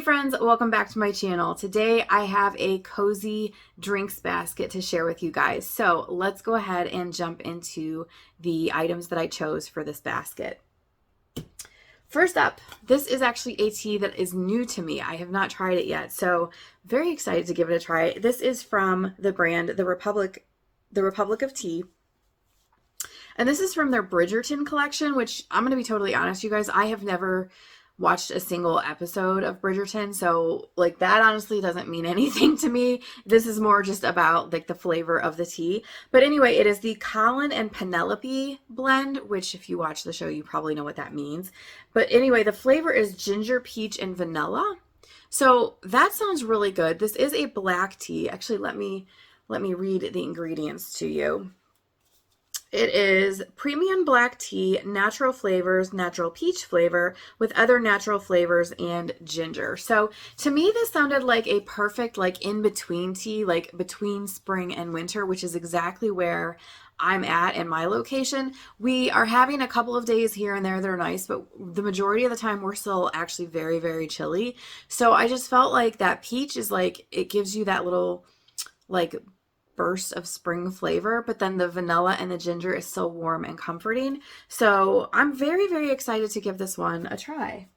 friends, welcome back to my channel. Today I have a cozy drinks basket to share with you guys. So let's go ahead and jump into the items that I chose for this basket. First up, this is actually a tea that is new to me. I have not tried it yet, so very excited to give it a try. This is from the brand The Republic of Tea. And this is from their Bridgerton collection, which I'm going to be totally honest, you guys, I have never watched a single episode of Bridgerton, so like that honestly doesn't mean anything to me. This is more just about like the flavor of the tea. But anyway, it is the Colin and Penelope blend, which if you watch the show, you probably know what that means. But anyway, the flavor is ginger, peach, and vanilla. So that sounds really good. This is a black tea. Actually, let me read the ingredients to you. It is premium black tea, natural flavors, natural peach flavor with other natural flavors and ginger. So to me, this sounded like a perfect like in-between tea, like between spring and winter, which is exactly where I'm at in my location. We are having a couple of days here and there that are nice, but the majority of the time we're still actually very, very chilly. So I just felt like that peach is like, it gives you that little like burst of spring flavor, but then the vanilla and the ginger is so warm and comforting. So I'm very, very excited to give this one a try.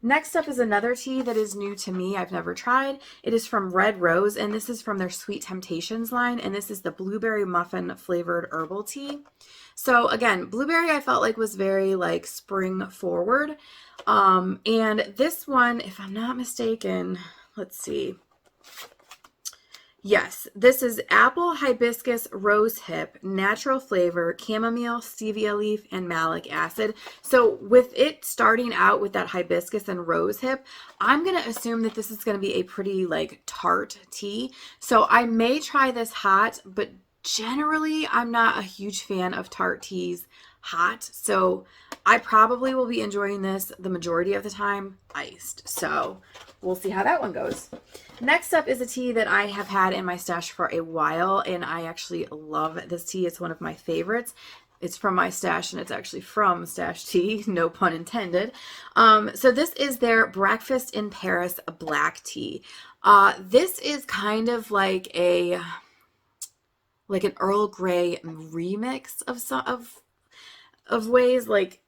Next up is another tea that is new to me. I've never tried. It is from Red Rose, and this is from their Sweet Temptations line, and this is the blueberry muffin flavored herbal tea. So again, blueberry I felt like was very like spring forward. And this one, if I'm not mistaken, let's see. Yes, this is apple, hibiscus, rose hip, natural flavor, chamomile, stevia leaf, and malic acid. So with it starting out with that hibiscus and rose hip, I'm going to assume that this is going to be a pretty like tart tea. So I may try this hot, but generally I'm not a huge fan of tart teas hot. So I probably will be enjoying this the majority of the time iced. So we'll see how that one goes. Next up is a tea that I have had in my stash for a while, and I actually love this tea. It's one of my favorites. It's from my stash, and it's actually from Stash Tea, no pun intended. So this is their Breakfast in Paris black tea. This is kind of like an Earl Grey remix of ways. Like,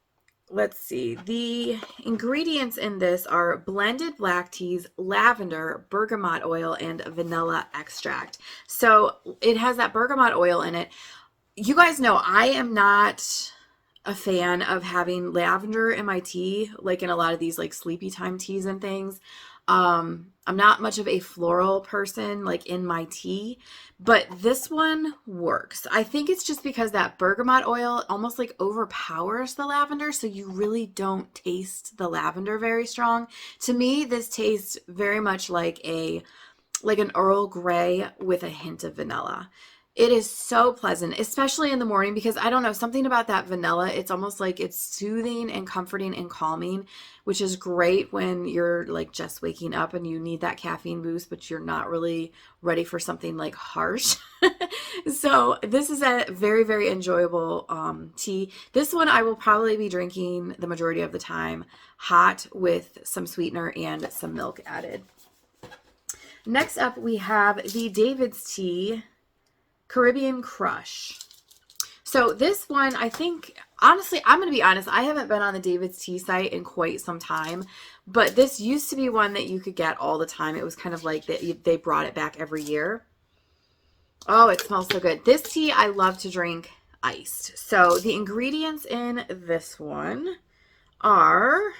let's see. The ingredients in this are blended black teas, lavender, bergamot oil, and vanilla extract. So it has that bergamot oil in it. You guys know I am not a fan of having lavender in my tea, like in a lot of these like sleepy time teas and things. I'm not much of a floral person like in my tea, but this one works. I think it's just because that bergamot oil almost like overpowers the lavender, so you really don't taste the lavender very strong. To me, this tastes very much like an Earl Grey with a hint of vanilla. It is so pleasant, especially in the morning, because I don't know, something about that vanilla, it's almost like it's soothing and comforting and calming, which is great when you're like just waking up and you need that caffeine boost, but you're not really ready for something like harsh. So this is a very, very enjoyable tea. This one I will probably be drinking the majority of the time hot with some sweetener and some milk added. Next up, we have the David's Tea Caribbean Crush. So this one, I think, honestly, I'm going to be honest, I haven't been on the David's Tea site in quite some time, but this used to be one that you could get all the time. It was kind of like they brought it back every year. Oh, it smells so good. This tea I love to drink iced. So the ingredients in this one are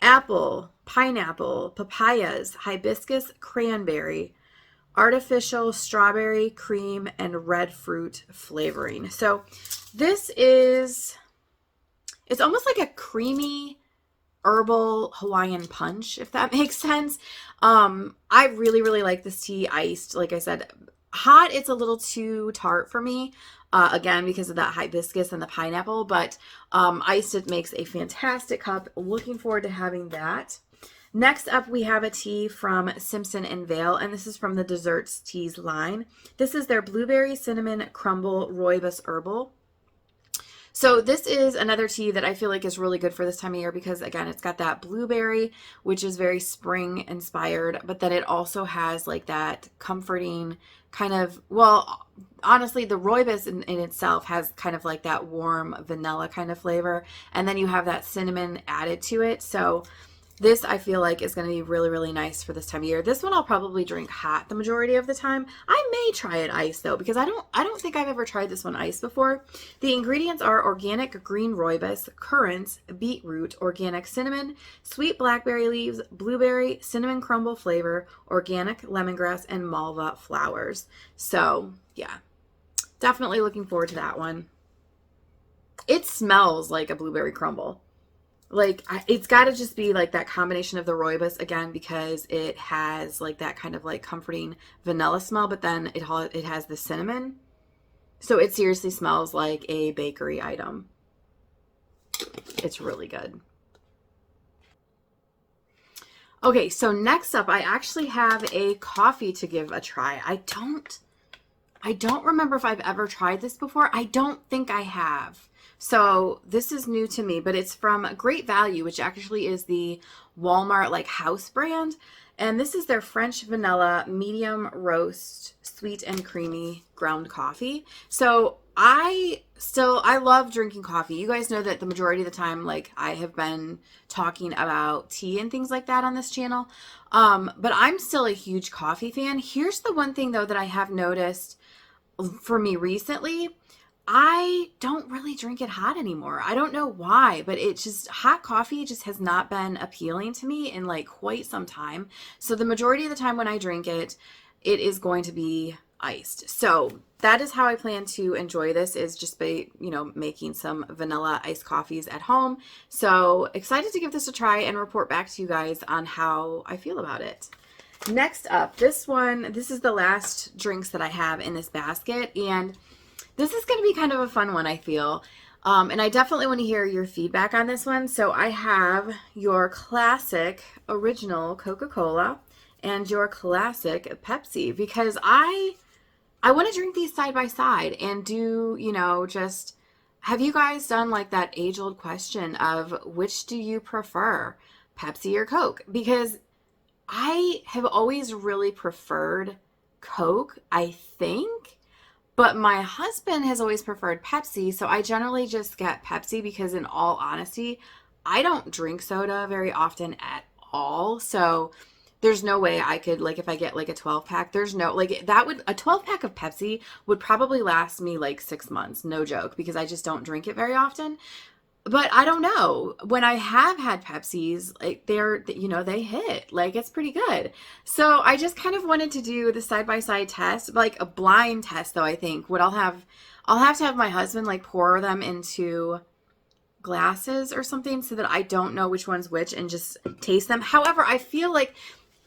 apple, pineapple, papayas, hibiscus, cranberry, artificial strawberry cream, and red fruit flavoring. So this is, it's almost like a creamy herbal Hawaiian punch, if that makes sense. I really, really like this tea iced. Like I said, hot, it's a little too tart for me. Again, because of that hibiscus and the pineapple, but iced, it makes a fantastic cup. Looking forward to having that. Next up, we have a tea from Simpson and Vail, and this is from the Desserts Teas line. This is their Blueberry Cinnamon Crumble Rooibos Herbal. So this is another tea that I feel like is really good for this time of year because again, it's got that blueberry, which is very spring inspired, but then it also has like that comforting kind of, well, honestly, the rooibos in itself has kind of like that warm vanilla kind of flavor. And then you have that cinnamon added to it. So this I feel like is going to be really, really nice for this time of year. This one I'll probably drink hot the majority of the time. I may try it iced though, because I don't think I've ever tried this one iced before. The ingredients are organic green rooibos, currants, beetroot, organic cinnamon, sweet blackberry leaves, blueberry, cinnamon crumble flavor, organic lemongrass, and malva flowers. So yeah, definitely looking forward to that one. It smells like a blueberry crumble. Like it's got to just be like that combination of the rooibos again because it has like that kind of like comforting vanilla smell, but then it has the cinnamon. So it seriously smells like a bakery item. It's really good. Okay, so next up, I actually have a coffee to give a try. I don't remember if I've ever tried this before. I don't think I have. So this is new to me, but it's from Great Value, which actually is the Walmart like house brand. And this is their French vanilla medium roast, sweet and creamy ground coffee. So I love drinking coffee. You guys know that the majority of the time, like I have been talking about tea and things like that on this channel. But I'm still a huge coffee fan. Here's the one thing though that I have noticed for me recently. I don't really drink it hot anymore. I don't know why, but it just, hot coffee just has not been appealing to me in like quite some time. So the majority of the time when I drink it, it is going to be iced. So that is how I plan to enjoy this, is just by, making some vanilla iced coffees at home. So excited to give this a try and report back to you guys on how I feel about it. Next up, this is the last drinks that I have in this basket, and this is going to be kind of a fun one, I feel. And I definitely want to hear your feedback on this one. So I have your classic original Coca-Cola and your classic Pepsi, because I want to drink these side by side and do, just, have you guys done like that age-old question of which do you prefer, Pepsi or Coke? Because I have always really preferred Coke, I think. But my husband has always preferred Pepsi, so I generally just get Pepsi because in all honesty, I don't drink soda very often at all. So there's no way I could, like, if I get like a 12 pack, there's no, like, a 12 pack of Pepsi would probably last me like 6 months, no joke, because I just don't drink it very often. But I don't know. When I have had Pepsis, like they hit. Like it's pretty good. So I just kind of wanted to do the side-by-side test, like a blind test though, I think. I'll have to have my husband like pour them into glasses or something so that I don't know which one's which and just taste them. However, I feel like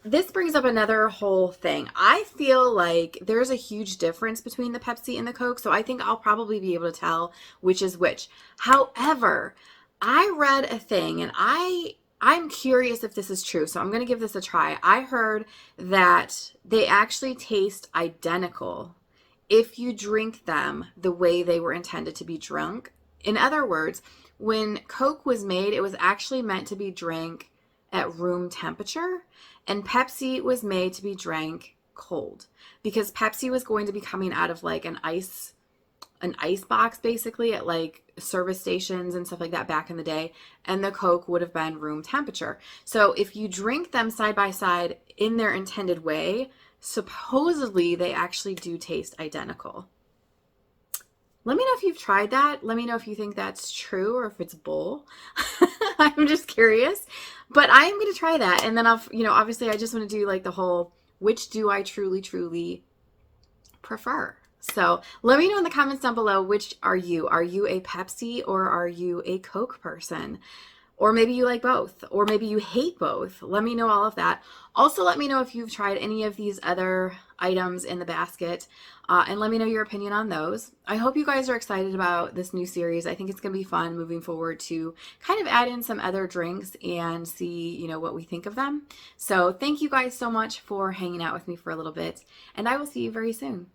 this brings up another whole thing. I feel like there's a huge difference between the Pepsi and the Coke, so I think I'll probably be able to tell which is which. However, I read a thing, and I'm curious if this is true, so I'm going to give this a try. I heard that they actually taste identical if you drink them the way they were intended to be drunk. In other words, when Coke was made, it was actually meant to be drank at room temperature, and Pepsi was made to be drank cold, because Pepsi was going to be coming out of like an ice box basically at like service stations and stuff like that back in the day, and the Coke would have been room temperature. So if you drink them side by side in their intended way, supposedly they actually do taste identical. Let me know if you've tried that. Let me know if you think that's true or if it's bull. I'm just curious. But I'm going to try that. And then obviously I just want to do like the whole, which do I truly, truly prefer? So let me know in the comments down below, which are you? Are you a Pepsi or are you a Coke person? Or maybe you like both, or maybe you hate both. Let me know all of that. Also, let me know if you've tried any of these other items in the basket, and let me know your opinion on those. I hope you guys are excited about this new series. I think it's going to be fun moving forward to kind of add in some other drinks and see, what we think of them. So thank you guys so much for hanging out with me for a little bit, and I will see you very soon.